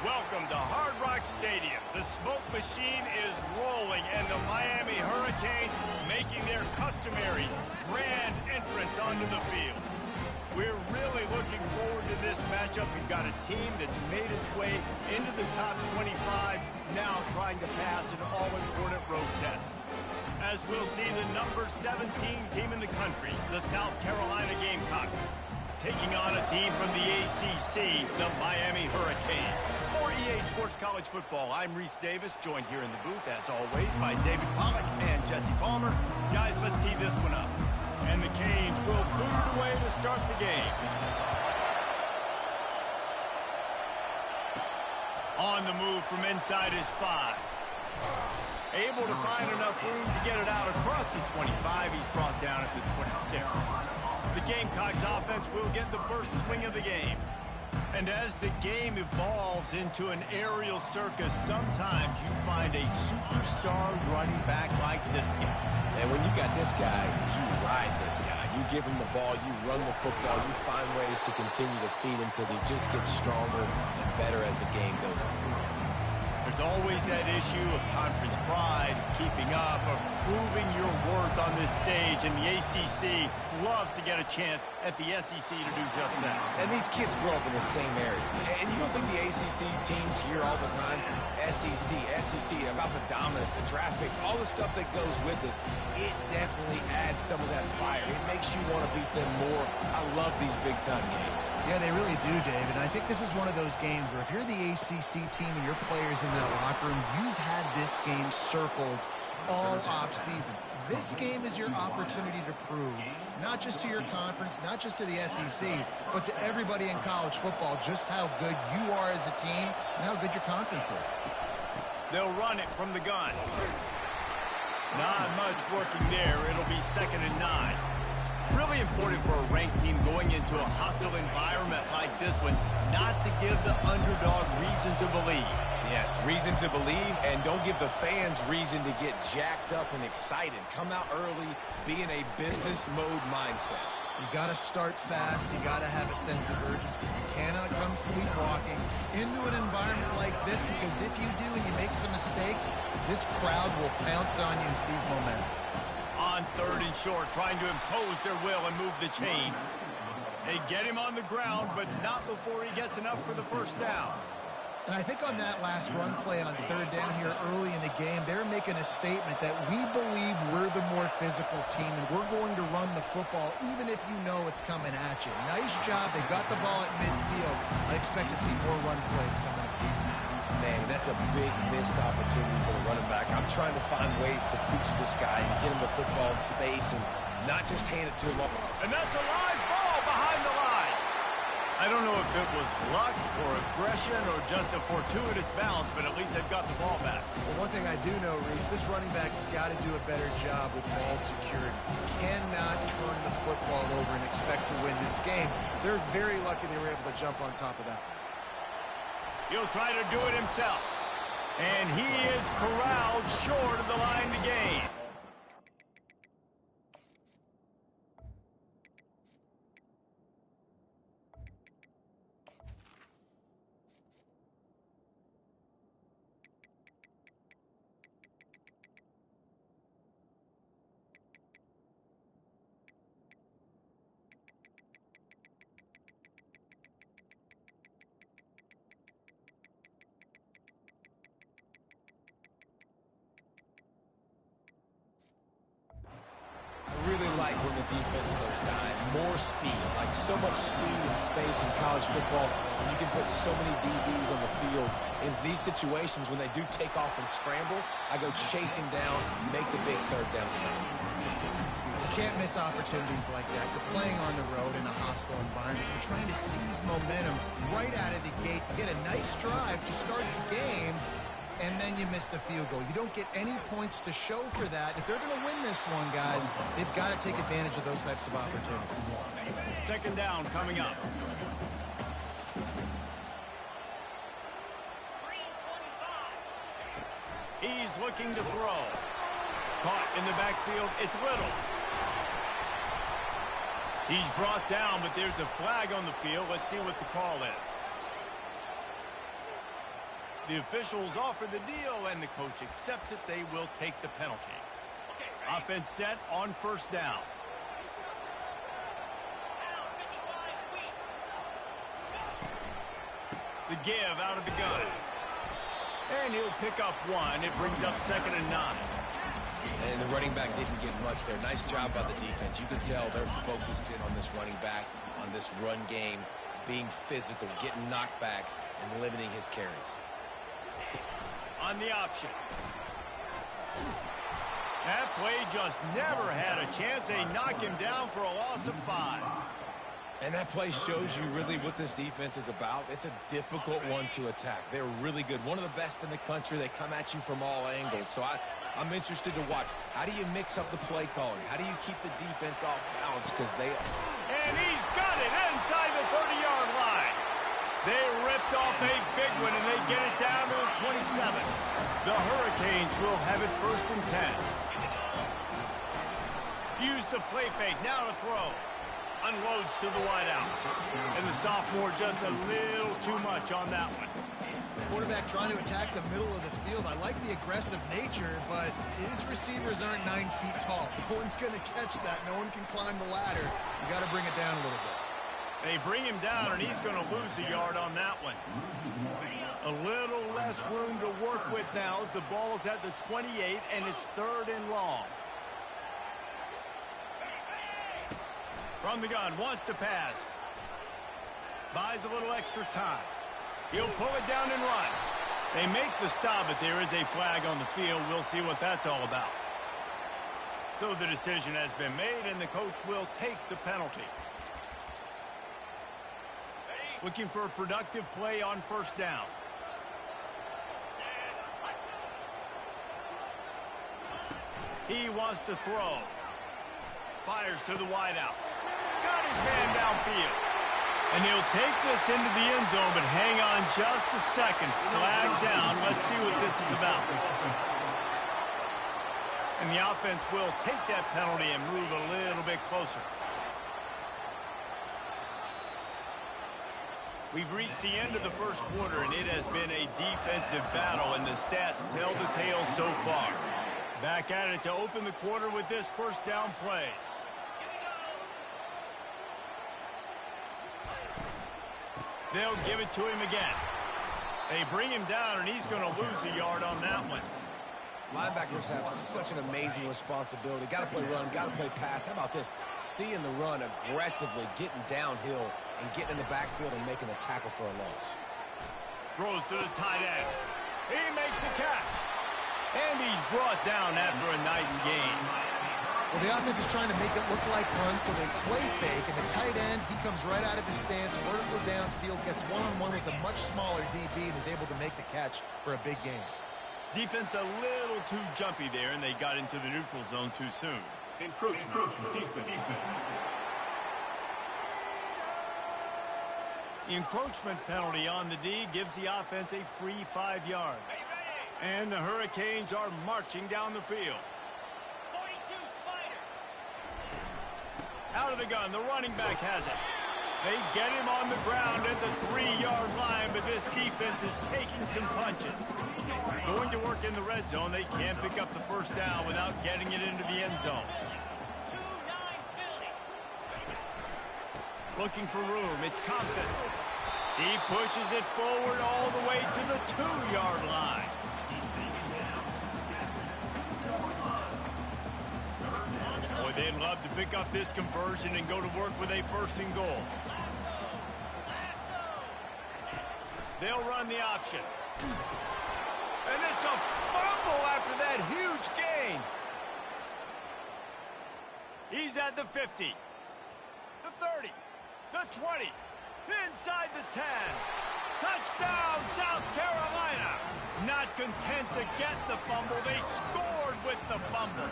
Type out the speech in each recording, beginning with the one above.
Welcome to Hard Rock Stadium. The smoke machine is rolling and the Miami Hurricanes making their customary grand entrance onto the field. We're really looking forward to this matchup. You've got a team that's made its way into the top 25, now trying to pass an all-important road test. As we'll see the number 17 team in the country, the South Carolina Gamecocks, taking on a team from the ACC, the Miami Hurricanes. For EA Sports College Football, I'm Reese Davis, joined here in the booth, as always, by David Pollack and Jesse Palmer. Guys, let's tee this one up. And the Canes will boot it away to start the game. On the move from inside his 5. Able to find enough room to get it out across the 25. He's brought down at the 26. The Gamecocks offense will get the first swing of the game. And as the game evolves into an aerial circus, sometimes you find a superstar running back like this guy. And when you got this guy, you ride this guy. You give him the ball, you run the football, you find ways to continue to feed him because he just gets stronger and better as the game goes on. There's always that issue of conference pride, keeping up, of proving your worth on this stage, and the ACC loves to get a chance at the SEC to do just that. And these kids grow up in the same area. And you don't think the ACC teams hear all the time, SEC, about the dominance, the draft picks, all the stuff that goes with it. It definitely adds some of that fire. It makes you want to beat them more. I love these big-time games. Yeah, they really do, David. And I think this is one of those games where if you're the ACC team and your players in that locker room, you've had this game circled all offseason. This game is your opportunity to prove, not just to your conference, not just to the SEC, but to everybody in college football, just how good you are as a team and how good your conference is. They'll run it from the gun. Not much working there. It'll be 2nd and 9. Really important for a ranked team going into a hostile environment like this one, not to give the underdog reason to believe. Yes, reason to believe, and don't give the fans reason to get jacked up and excited. Come out early, be in a business mode mindset. You got to start fast. You got to have a sense of urgency. You cannot come sleepwalking into an environment like this, because if you do and you make some mistakes, this crowd will pounce on you and seize momentum. On 3rd and short, trying to impose their will and move the chains. They get him on the ground, but not before he gets enough for the first down. And I think on that last run play on 3rd down here early in the game, they're making a statement that we believe we're the more physical team and we're going to run the football even if you know it's coming at you. Nice job. They got the ball at midfield. I expect to see more run plays coming up. Man, that's a big missed opportunity for the running back. I'm trying to find ways to feature this guy and get him the football in space and not just hand it to him up. And that's a live ball behind the line. I don't know if it was luck or aggression or just a fortuitous bounce, but at least they've got the ball back. Well, one thing I do know, Reese, this running back's got to do a better job with ball security. You cannot turn the football over and expect to win this game. They're very lucky they were able to jump on top of that. He'll try to do it himself. And he is corralled short of the line to gain. Really like when the defense goes dive. More speed, like so much speed and space in college football. You can put so many DBs on the field. In these situations, when they do take off and scramble, I go chase them down, make the big 3rd down stop. You can't miss opportunities like that. You're playing on the road in a hostile environment. You're trying to seize momentum right out of the gate. You get a nice drive to start the game, and then you miss the field goal. You don't get any points to show for that. If they're going to win this one, guys, they've got to take advantage of those types of opportunities. 2nd down coming up. He's looking to throw. Caught in the backfield, it's Little. He's brought down, but there's a flag on the field. Let's see what the call is. The officials offer the deal, and the coach accepts it. They will take the penalty. Offense set on first down. The give out of the gun. And he'll pick up one. It brings up 2nd and 9. And the running back didn't get much there. Nice job by the defense. You can tell they're focused in on this running back, on this run game, being physical, getting knockbacks, and limiting his carries. On the option. That play just never had a chance. They knock him down for a loss of 5. And that play shows you really what this defense is about. It's a difficult one to attack. They're really good. One of the best in the country. They come at you from all angles. So I'm interested to watch. How do you mix up the play calling? How do you keep the defense off balance? Because they... And he's got it inside the 30-yard line. They ripped off a big one, and they get it down to the 27. The Hurricanes will have it 1st and 10. Use the play fake. Now to throw. Unloads to the wideout. And the sophomore just a little too much on that one. Quarterback trying to attack the middle of the field. I like the aggressive nature, but his receivers aren't 9 feet tall. No one's going to catch that. No one can climb the ladder. You got to bring it down a little bit. They bring him down, and he's going to lose a yard on that one. A little less room to work with now as the ball's at the 28, and it's 3rd and long. From the gun, wants to pass. Buys a little extra time. He'll pull it down and run. They make the stop, but there is a flag on the field. We'll see what that's all about. So the decision has been made, and the coach will take the penalty. Looking for a productive play on 1st down. He wants to throw. Fires to the wideout. Got his man downfield. And he'll take this into the end zone, but hang on just a second. Flag down. Let's see what this is about. And the offense will take that penalty and move a little bit closer. We've reached the end of the 1st quarter, and it has been a defensive battle, and the stats tell the tale so far. Back at it to open the quarter with this 1st down play. They'll give it to him again. They bring him down, and he's going to lose a yard on that one. Linebackers have such an amazing responsibility. Got to play run, got to play pass. How about this? Seeing the run aggressively, getting downhill, and getting in the backfield and making the tackle for a loss. Throws to the tight end. He makes the catch. And he's brought down after a nice gain. Well, the offense is trying to make it look like run, so they play fake, and the tight end, he comes right out of his stance, vertical downfield, gets one-on-one with a much smaller DB, and is able to make the catch for a big gain. Defense a little too jumpy there, and they got into the neutral zone too soon. Encroachment. Defense. The encroachment penalty on the D gives the offense a free 5 yards. And the Hurricanes are marching down the field. 42 Spider. Out of the gun, the running back has it. They get him on the ground at the 3-yard line, but this defense is taking some punches. Going to work in the red zone, they can't pick up the 1st down without getting it into the end zone. 2-9 Looking for room, it's Compton. He pushes it forward all the way to the 2-yard line. Boy, they'd love to pick up this conversion and go to work with a 1st and goal. They'll run the option. And it's a fumble after that huge gain. He's at the 50, the 30, the 20, inside the 10. Touchdown, South Carolina. Not content to get the fumble, they scored with the fumble.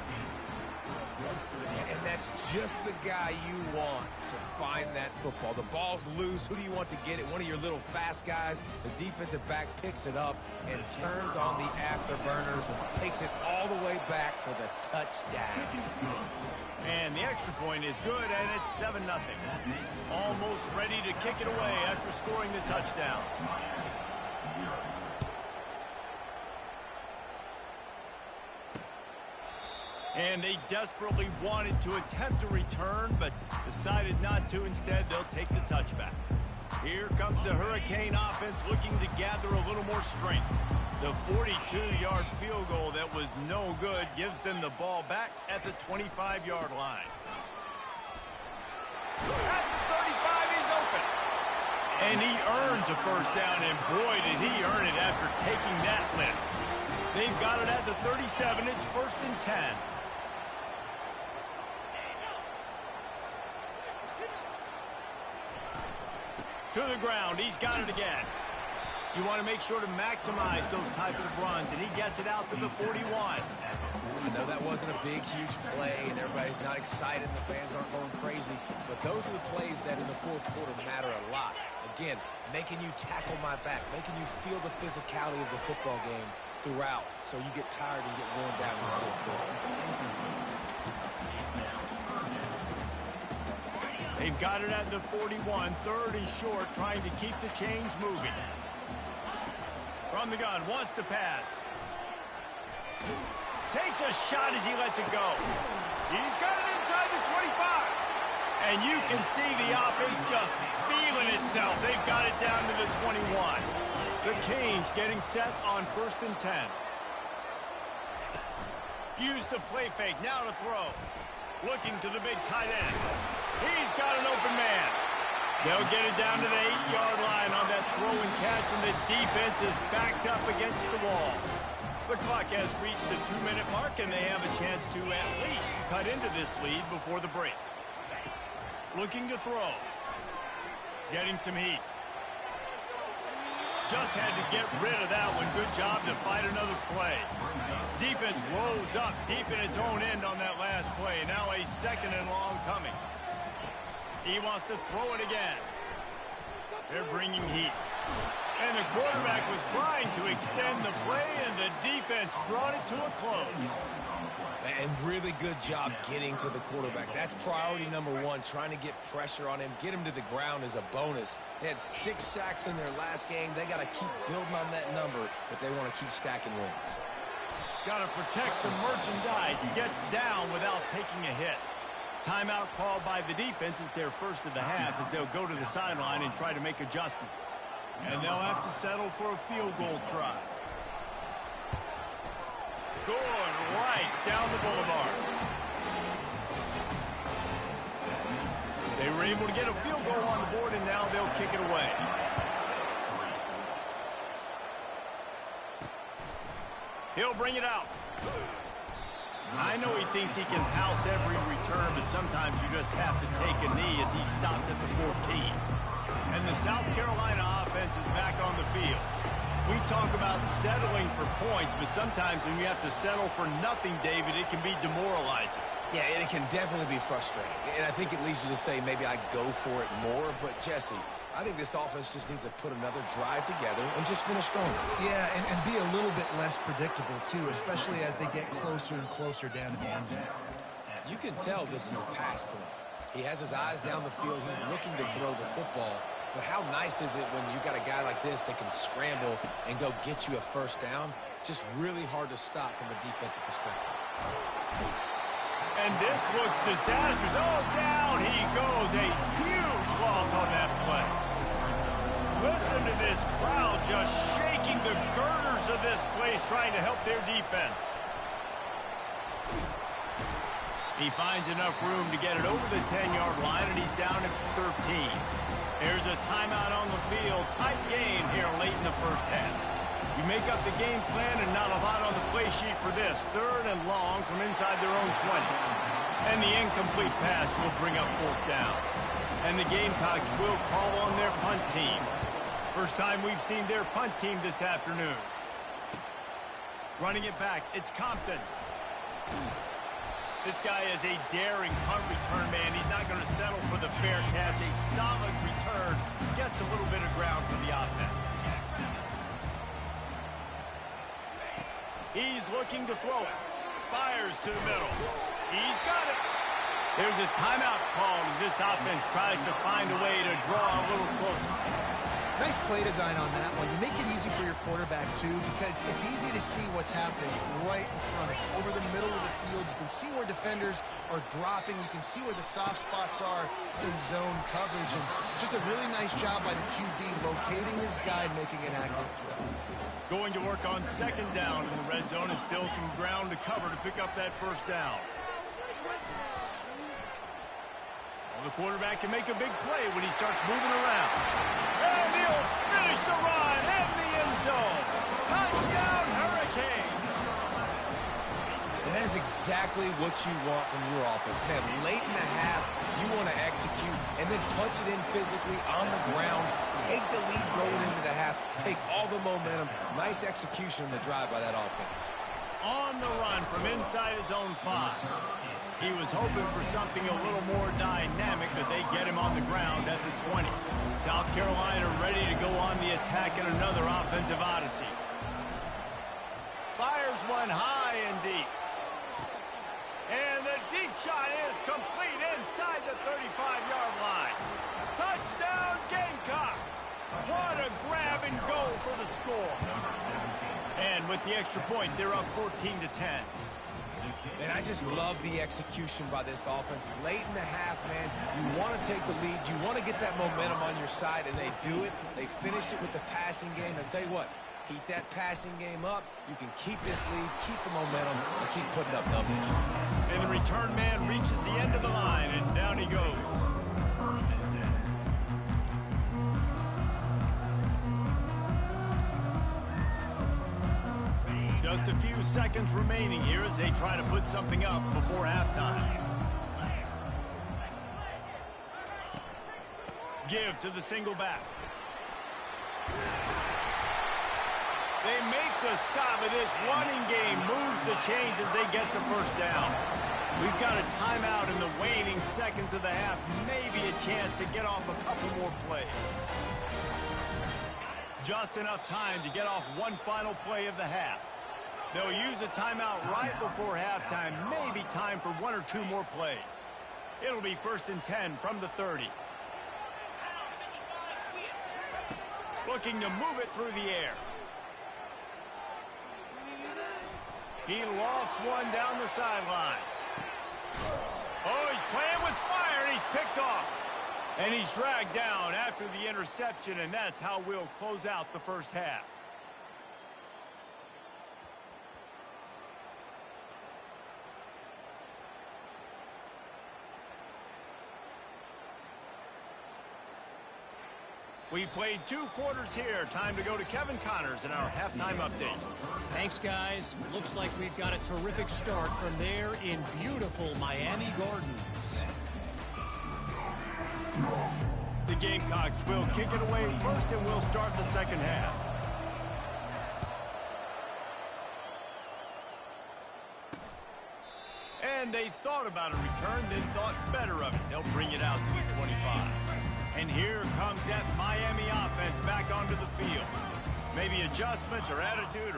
And that's just the guy you want to find that football. The ball's loose. Who do you want to get it? One of your little fast guys. The defensive back picks it up and turns on the afterburners, takes it all the way back for the touchdown. And the extra point is good, and it's 7-0. Almost ready to kick it away after scoring the touchdown. And they desperately wanted to attempt a return, but decided not to. Instead, they'll take the touchback. Here comes the Hurricane offense looking to gather a little more strength. The 42-yard field goal that was no good gives them the ball back at the 25-yard line. At the 35, he's open. And he earns a first down, and boy, did he earn it after taking that lift. They've got it at the 37. It's 1st and 10. To the ground. He's got it again. You want to make sure to maximize those types of runs, and he gets it out to the 41. I know that wasn't a big, huge play, and everybody's not excited, and the fans aren't going crazy, but those are the plays that in the fourth quarter matter a lot. Again, making you tackle my back, making you feel the physicality of the football game throughout, so you get tired and get worn down in the fourth quarter. They've got it at the 41, 3rd and short, trying to keep the chains moving. From the gun, wants to pass. Takes a shot as he lets it go. He's got it inside the 25. And you can see the offense just feeling itself. They've got it down to the 21. The Canes getting set on 1st and 10. Use the play fake, now to throw. Looking to the big tight end. He's got an open man. They'll get it down to the 8-yard line on that throw and catch, and the defense is backed up against the wall. The clock has reached the 2-minute mark, and they have a chance to at least cut into this lead before the break. Looking to throw. Getting some heat. Just had to get rid of that one. Good job to fight another play. Defense rolls up deep in its own end on that last play. Now a 2nd and long coming. He wants to throw it again. They're bringing heat. And the quarterback was trying to extend the play, and the defense brought it to a close. And really good job getting to the quarterback. That's priority number 1, trying to get pressure on him. Get him to the ground is a bonus. They had 6 sacks in their last game. They got to keep building on that number if they want to keep stacking wins. Got to protect the merchandise. Gets down without taking a hit. Timeout called by the defense. It's their first of the half as they'll go to the sideline and try to make adjustments. And they'll have to settle for a field goal try. Going right down the boulevard. They were able to get a field goal on the board, and now they'll kick it away. He'll bring it out. I know he thinks he can house every return, but sometimes you just have to take a knee as he stopped at the 14. And the South Carolina offense is back on the field. We talk about settling for points, but sometimes when you have to settle for nothing, David, it can be demoralizing. Yeah, and it can definitely be frustrating. And I think it leads you to say maybe I go for it more. But, Jesse, I think this offense just needs to put another drive together and just finish stronger. Yeah, and be a little bit less predictable, too, especially as they get closer and closer down to the end zone. You can tell this is a pass play. He has his eyes down the field. He's looking to throw the football. But how nice is it when you got a guy like this that can scramble and go get you a first down? Just really hard to stop from a defensive perspective. And this looks disastrous. Oh, down he goes. A huge loss on that play. Listen to this crowd just shaking the girders of this place, trying to help their defense. He finds enough room to get it over the 10-yard line, and he's down at 13. There's a timeout on the field. Tight game here late in the first half. You make up the game plan and not a lot on the play sheet for this. 3rd and long from inside their own 20. And the incomplete pass will bring up 4th down. And the Gamecocks will call on their punt team. First time we've seen their punt team this afternoon. Running it back, it's Compton. This guy is a daring punt return man. He's not going to settle for the fair catch. A solid return. Gets a little bit of ground for the offense. He's looking to throw it. Fires to the middle. He's got it. There's a timeout called as this offense tries to find a way to draw a little closer. Nice play design on that one. You make it easy for your quarterback, too, because it's easy to see what's happening right in front of you. Over the middle of the field, you can see where defenders are dropping. You can see where the soft spots are in zone coverage. And just a really nice job by the QB locating his guy and making an accurate throw. Going to work on second down in the red zone, and still some ground to cover to pick up that first down. The quarterback can make a big play when he starts moving around. And he'll finish the run in the end zone. Touchdown, Hurricane! And that is exactly what you want from your offense. Man, late in the half, you want to execute and then punch it in physically on the ground. Take the lead going into the half. Take all the momentum. Nice execution in the drive by that offense. On the run from inside his own 5. He was hoping for something a little more dynamic, but they get him on the ground at the 20. South Carolina ready to go on the attack in another offensive odyssey. Fires one high and deep. And the deep shot is complete inside the 35-yard line. Touchdown, Gamecocks! What a grab and go for the score. And with the extra point, they're up 14-10. And I just love the execution by this offense. Late in the half, man, you want to take the lead. You want to get that momentum on your side, and they do it. They finish it with the passing game. And I'll tell you what, heat that passing game up. You can keep this lead, keep the momentum, and keep putting up numbers. And the return man reaches the end of the line, and down he goes. Just a few seconds remaining here as they try to put something up before halftime. Give to the single back. They make the stop of this running game, moves the chains as they get the first down. We've got a timeout in the waning seconds of the half, maybe a chance to get off a couple more plays. Just enough time to get off one final play of the half. They'll use a timeout right before halftime, maybe time for one or two more plays. It'll be 1st and 10 from the 30. Looking to move it through the air. He lofts one down the sideline. Oh, he's playing with fire, and he's picked off. And he's dragged down after the interception, and that's how we'll close out the first half. We've played 2 quarters here. Time to go to Kevin Connors in our halftime update. Thanks, guys. Looks like we've got a terrific start from there in beautiful Miami Gardens. The Gamecocks will kick it away first, and we'll start the second half. And they thought about a return, then thought better of it. They'll bring it out to the 25. And here comes that Miami offense back onto the field. Maybe adjustments or attitude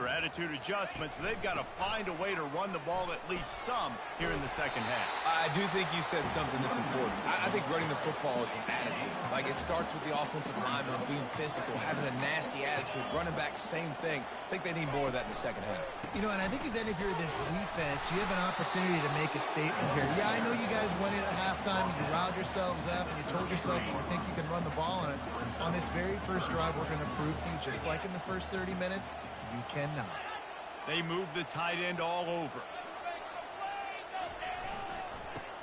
adjustments, but they've got to find a way to run the ball at least some here in the second half. I do think you said something that's important. I think running the football is an attitude. Like, it starts with the offensive lineman being physical, having a nasty attitude. Running back, same thing. I think they need more of that in the second half. You know, and I think then if you're this defense, you have an opportunity to make a statement here. Yeah, I know you guys went in at halftime and you riled yourselves up and you told yourself that you think you can run the ball on us. On this very first drive, we're going to prove to you, just like in the first 30 minutes, you cannot. They move the tight end all over.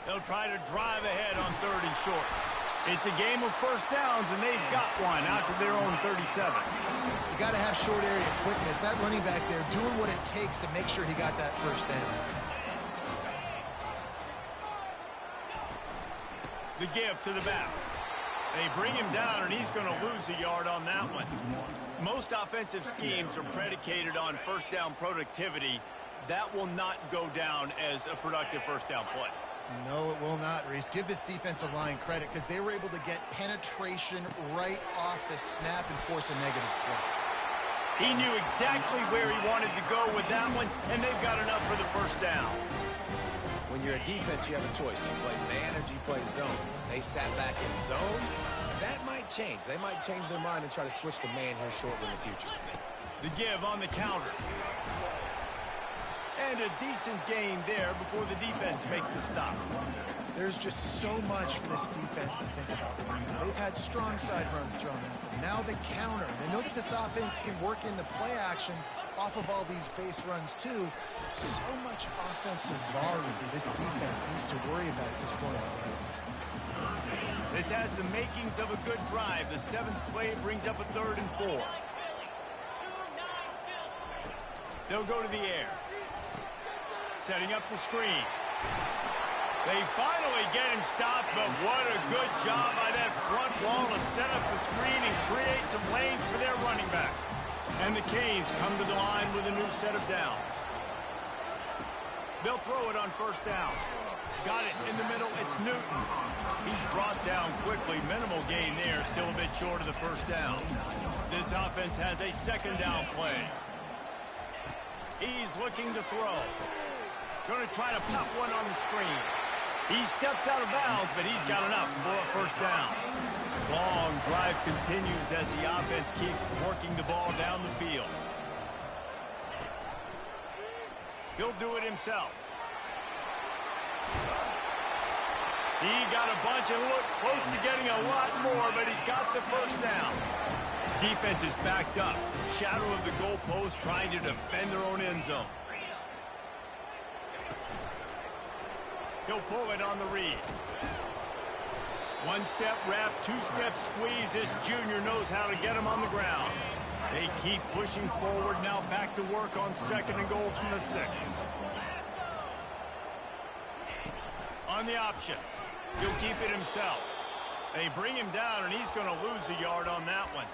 They'll try to drive ahead on 3rd and short. It's a game of first downs, and they've got one out to their own 37. You got to have short area quickness. That running back there doing what it takes to make sure he got that first down. The give to the back. They bring him down, and he's going to lose a yard on that one. Most offensive schemes are predicated on first down productivity. That will not go down as a productive first down play. No, it will not, Reese. Give this defensive line credit because they were able to get penetration right off the snap and force a negative play. He knew exactly where he wanted to go with that one, and they've got enough for the first down. When you're a defense, you have a choice. Do you play man or do you play zone? They sat back in zone. That might might change. They might change their mind and try to switch to man here shortly in the future. The give on the counter. And a decent gain there before the defense makes the stop. There's just so much for this defense to think about. They've had strong side runs thrown at them. Now the counter. They know that this offense can work in the play action off of all these base runs too. So much offensive volume this defense needs to worry about at this point. This has the makings of a good drive. The 7th play brings up a 3rd and 4. They'll go to the air. Setting up the screen. They finally get him stopped, but what a good job by that front wall to set up the screen and create some lanes for their running back. And the Canes come to the line with a new set of downs. They'll throw it on 1st down. Got it in the middle. It's Newton. He's brought down quickly. Minimal gain there. Still a bit short of the 1st down. This offense has a 2nd down play. He's looking to throw. Going to try to pop one on the screen. He steps out of bounds, but he's got enough for a 1st down. Long drive continues as the offense keeps working the ball down the field. He'll do it himself. He got a bunch and looked close to getting a lot more, but he's got the 1st down. Defense is backed up. Shadow of the goalpost trying to defend their own end zone. He'll pull it on the read. 1-step wrap, 2-step squeeze. This junior knows how to get him on the ground. They keep pushing forward. Now back to work on 2nd and goal from the 6. On the option. He'll keep it himself. They bring him down, and he's going to lose a yard on that one.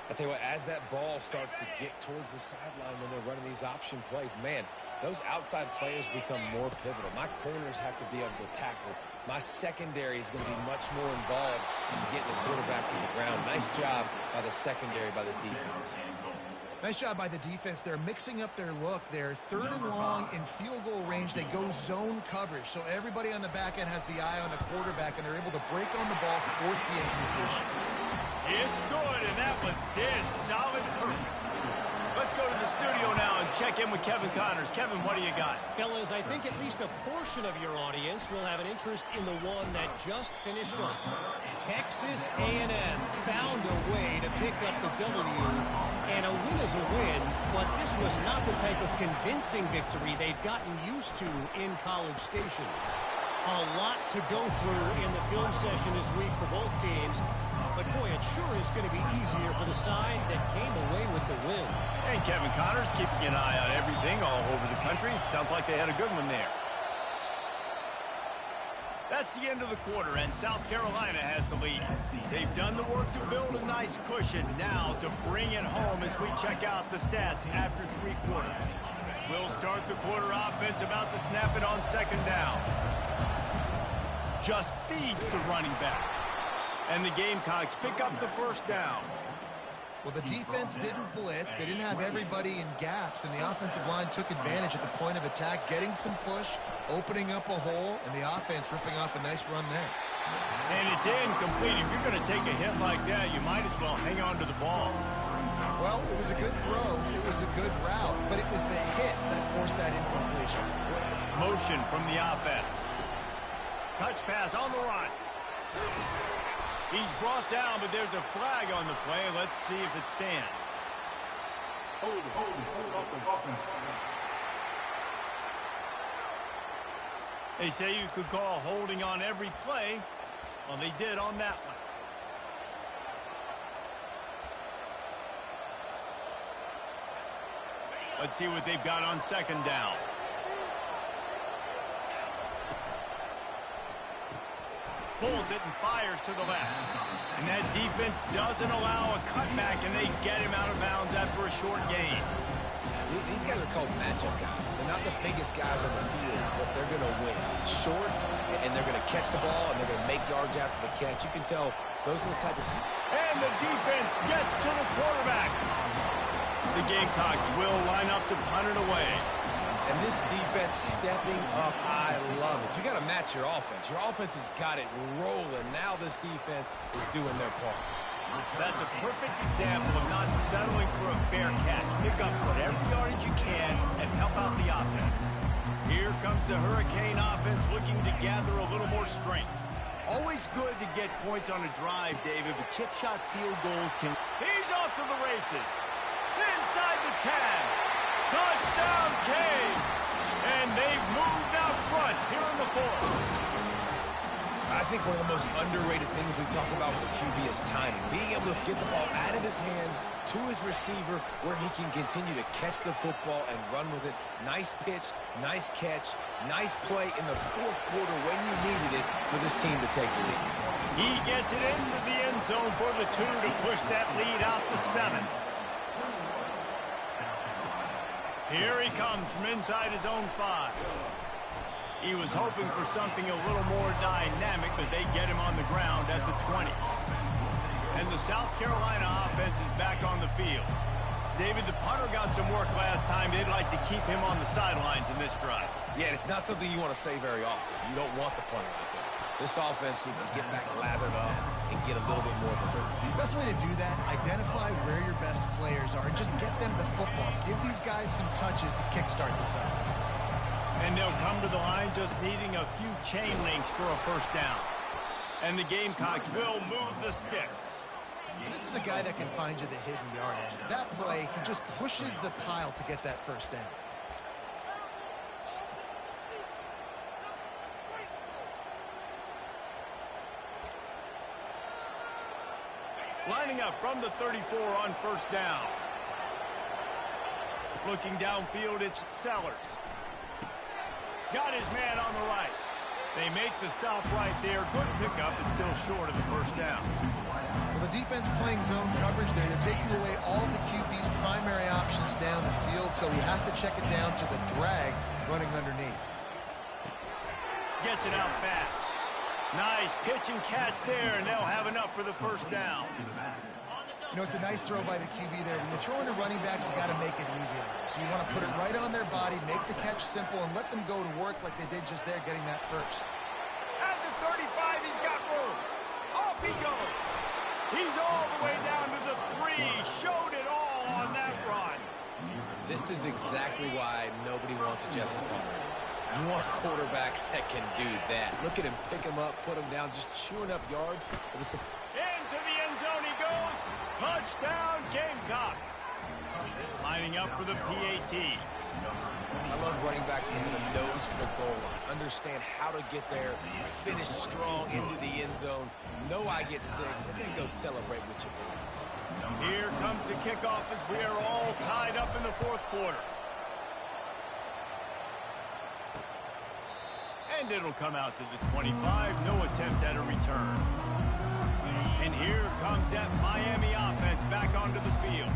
I tell you what, as that ball starts to get towards the sideline when they're running these option plays, man, those outside players become more pivotal. My corners have to be able to tackle. My secondary is going to be much more involved in getting the quarterback to the ground. Nice job by the secondary, by this defense. Nice job by the defense. They're mixing up their look. They're 3rd and long in field goal range. They go zone coverage. So everybody on the back end has the eye on the quarterback, and they're able to break on the ball, force the incompletion. It's good, and that was dead solid perfect. Let's go to the studio now and check in with Kevin Connors. Kevin, what do you got? Fellas, I think at least a portion of your audience will have an interest in the one that just finished up. Texas A&M found a way to pick up the W, and a win is a win, but this was not the type of convincing victory they've gotten used to in College Station. A lot to go through in the film session this week for both teams. But, boy, it sure is going to be easier for the side that came away with the win. And Kevin Connors keeping an eye on everything all over the country. Sounds like they had a good one there. That's the end of the quarter, and South Carolina has the lead. They've done the work to build a nice cushion. Now to bring it home as we check out the stats after 3 quarters. We'll start the quarter offense about to snap it on 2nd down. Just feeds the running back. And the Gamecocks pick up the 1st down. Well, the defense didn't blitz. They didn't have everybody in gaps, and the offensive line took advantage at the point of attack, getting some push, opening up a hole, and the offense ripping off a nice run there. And it's incomplete. If you're going to take a hit like that, you might as well hang on to the ball. Well, it was a good throw. It was a good route, but it was the hit that forced that incompletion. Motion from the offense. Touch pass on the run. He's brought down, but there's a flag on the play. Let's see if it stands. Hold, offense. They say you could call holding on every play. Well, they did on that one. Let's see what they've got on 2nd down. Pulls it and fires to the left. And that defense doesn't allow a cutback, and they get him out of bounds after a short gain. These guys are called matchup guys. They're not the biggest guys on the field, but they're going to win. Short, and they're going to catch the ball, and they're going to make yards after the catch. You can tell those are the type of... And the defense gets to the quarterback. The Gamecocks will line up to punt it away. And this defense stepping up, I love it. You got to match your offense. Your offense has got it rolling. Now this defense is doing their part. That's a perfect example of not settling for a fair catch. Pick up whatever yardage you can and help out the offense. Here comes the Hurricane offense looking to gather a little more strength. Always good to get points on a drive, David, but chip shot field goals can... He's off to the races. Inside the 10. Touchdown, Canes. And they've moved out front here in the fourth. I think one of the most underrated things we talk about with the QB is timing. Being able to get the ball out of his hands to his receiver where he can continue to catch the football and run with it. Nice pitch, nice catch, nice play in the fourth quarter when you needed it for this team to take the lead. He gets it into the end zone for the 2 to push that lead out to 7. Here he comes from inside his own 5. He was hoping for something a little more dynamic, but they get him on the ground at the 20. And the South Carolina offense is back on the field. David, the punter got some work last time. They'd like to keep him on the sidelines in this drive. Yeah, it's not something you want to say very often. You don't want the punter out there. This offense needs to get back lathered up and get a little bit more of a rhythm. The best way to do that, identify where your best players are and just get them the football. Give these guys some touches to kickstart this offense. And they'll come to the line just needing a few chain links for a first down. And the Gamecocks will move the sticks. This is a guy that can find you the hidden yardage. That play, he just pushes the pile to get that first down. Lining up from the 34 on first down. Looking downfield, it's Sellers. Got his man on the right. They make the stop right there. Good pickup, but still short of the first down. Well, the defense playing zone coverage there. They're taking away all the QB's primary options down the field, so he has to check it down to the drag running underneath. Gets it out fast. Nice pitch and catch there, and they'll have enough for the first down. You know, it's a nice throw by the QB there. When you're throwing to running backs, you got to make it easy on them. So you want to put it right on their body, make the catch simple, and let them go to work like they did just there, getting that first. At the 35, he's got room. Off he goes. He's all the way down to the 3. Showed it all on that run. This is exactly why nobody wants a Jesse Palmer. You want quarterbacks that can do that. Look at him, pick him up, put him down, just chewing up yards. It was some... Into the end zone he goes. Touchdown, Gamecocks. Lining up for the PAT. I love running backs that have a nose for the goal line. Understand how to get there, finish strong into the end zone, know I get 6, and then go celebrate with your boys. Here comes the kickoff as we are all tied up in the fourth quarter. And it'll come out to the 25. No attempt at a return. And here comes that Miami offense back onto the field.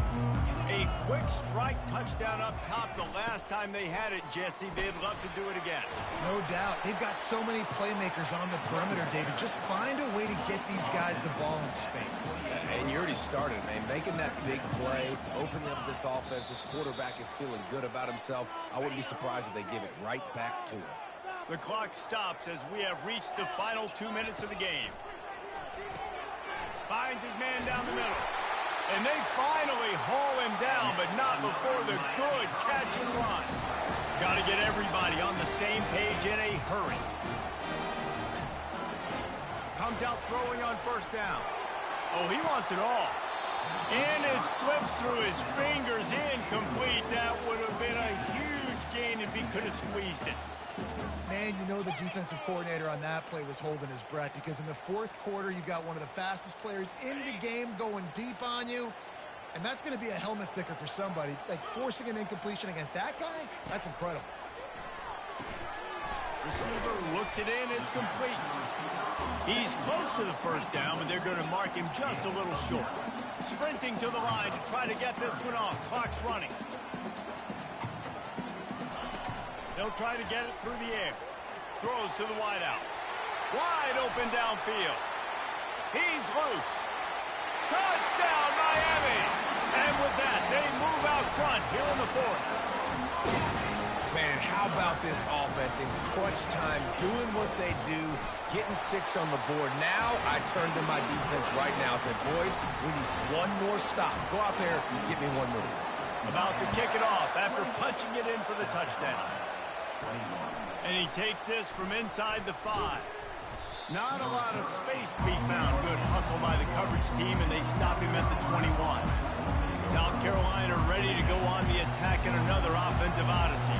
A quick strike touchdown up top the last time they had it, Jesse. They'd love to do it again. No doubt. They've got so many playmakers on the perimeter, David. Just find a way to get these guys the ball in space. And you already started, man. Making that big play, opening up this offense. This quarterback is feeling good about himself. I wouldn't be surprised if they give it right back to him. The clock stops as we have reached the final 2 minutes of the game. Finds his man down the middle. And they finally haul him down, but not before the good catch and run. Got to get everybody on the same page in a hurry. Comes out throwing on first down. Oh, he wants it all. And it slips through his fingers, incomplete. That would have been a huge gain if he could have squeezed it. Man, you know the defensive coordinator on that play was holding his breath, because in the fourth quarter, you've got one of the fastest players in the game going deep on you, and that's going to be a helmet sticker for somebody. Like, forcing an incompletion against that guy, that's incredible. Receiver looks it in, it's complete. He's close to the first down, but they're going to mark him just a little short. Sprinting to the line to try to get this one off. Clock's running. They'll try to get it through the air. Throws to the wideout. Wide open downfield. He's loose. Touchdown, Miami! And with that, they move out front here in the fourth. Man, it how about this offense in crunch time, doing what they do, getting 6 on the board. Now I turn to my defense right now and said, boys, we need one more stop. Go out there and get me one more. About to kick it off after punching it in for the touchdown. And he takes this from inside the 5. Not a lot of space to be found. Good hustle by the coverage team, and they stop him at the 21. South Carolina ready to go on the attack in another offensive odyssey.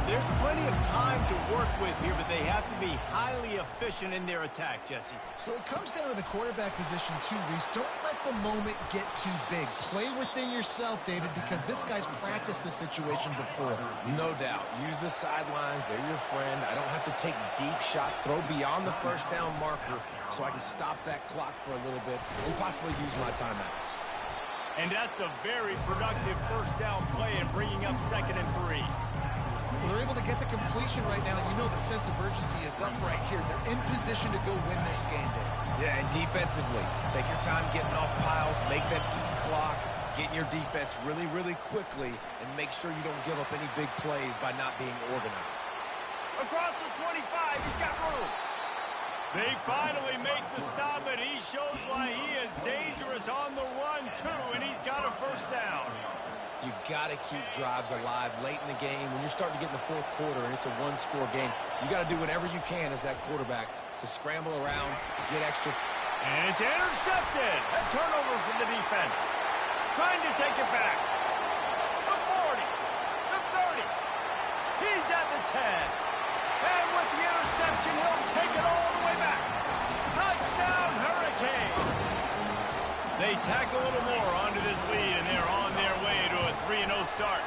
There's plenty of time to work with here, but they have to be highly efficient in their attack, Jesse. So it comes down to the quarterback position too, Reese. Don't let the moment get too big. Play within yourself, David, because this guy's practiced the situation before. No doubt. Use the sidelines. They're your friend. I don't have to take deep shots, throw beyond the first down marker so I can stop that clock for a little bit and possibly use my timeouts. And that's a very productive first down play and bringing up 2nd and 3. Well, they're able to get the completion right now, and you know the sense of urgency is up right here. They're in position to go win this game, Dave. Yeah, and defensively, take your time getting off piles, make them eat clock, get in your defense really, really quickly, and make sure you don't give up any big plays by not being organized. Across the 25, he's got room. They finally make the stop, and he shows why he is dangerous on the run, too, and he's got a first down. You got to keep drives alive late in the game. When you're starting to get in the 4th quarter and it's a 1-score game, you got to do whatever you can as that quarterback to scramble around, get extra. And it's intercepted. A turnover from the defense. Trying to take it back. The 40, the 30. He's at the 10. And with the interception, he'll take it all the way back. Touchdown, Hurricane. They tack a little more onto this lead, and they're on their way to a 3-0 start.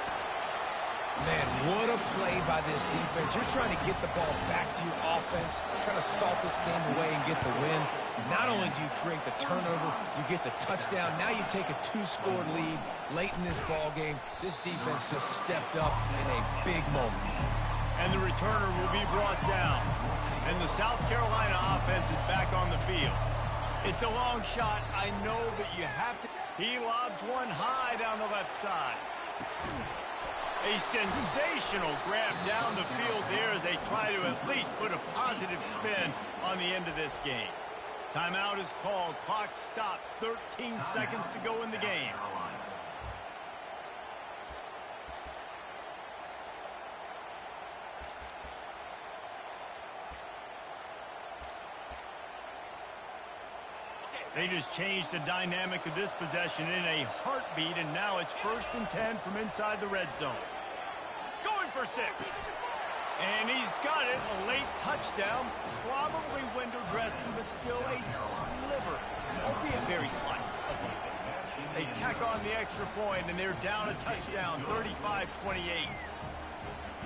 Man, what a play by this defense. You're trying to get the ball back to your offense, trying to salt this game away and get the win. Not only do you create the turnover, you get the touchdown. Now you take a 2-score lead late in this ball game. This defense just stepped up in a big moment. And the returner will be brought down. And the South Carolina offense is back on the field. It's a long shot, I know, but you have to. He lobs one high down the left side. A sensational grab down the field there as they try to at least put a positive spin on the end of this game. Timeout is called. Clock stops. 13 seconds to go in the game. They just changed the dynamic of this possession in a heartbeat, and now it's 1st and 10 from inside the red zone. Going for 6. And he's got it. A late touchdown. Probably window dressing, but still a sliver, albeit very slight. They tack on the extra point, and they're down a touchdown, 35-28.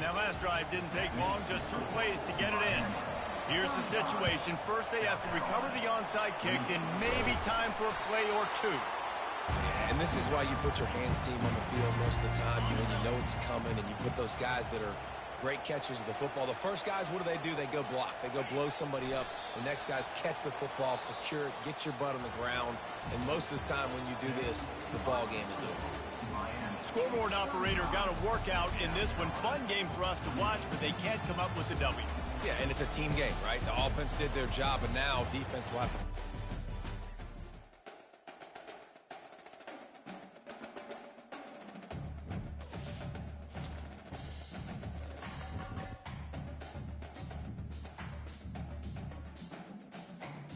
Now, last drive didn't take long, just 2 plays to get it in. Here's the situation. First, they have to recover the onside kick, and maybe time for a play or 2. Yeah, and this is why you put your hands team on the field most of the time. You know it's coming, and you put those guys that are great catchers of the football. The first guys, what do? They go block. They go blow somebody up. The next guys catch the football, secure it, get your butt on the ground. And most of the time when you do this, the ball game is over. Scoreboard operator got a workout in this one. Fun game for us to watch, but they can't come up with the W. Yeah, and it's a team game, right? The offense did their job, and now defense will have to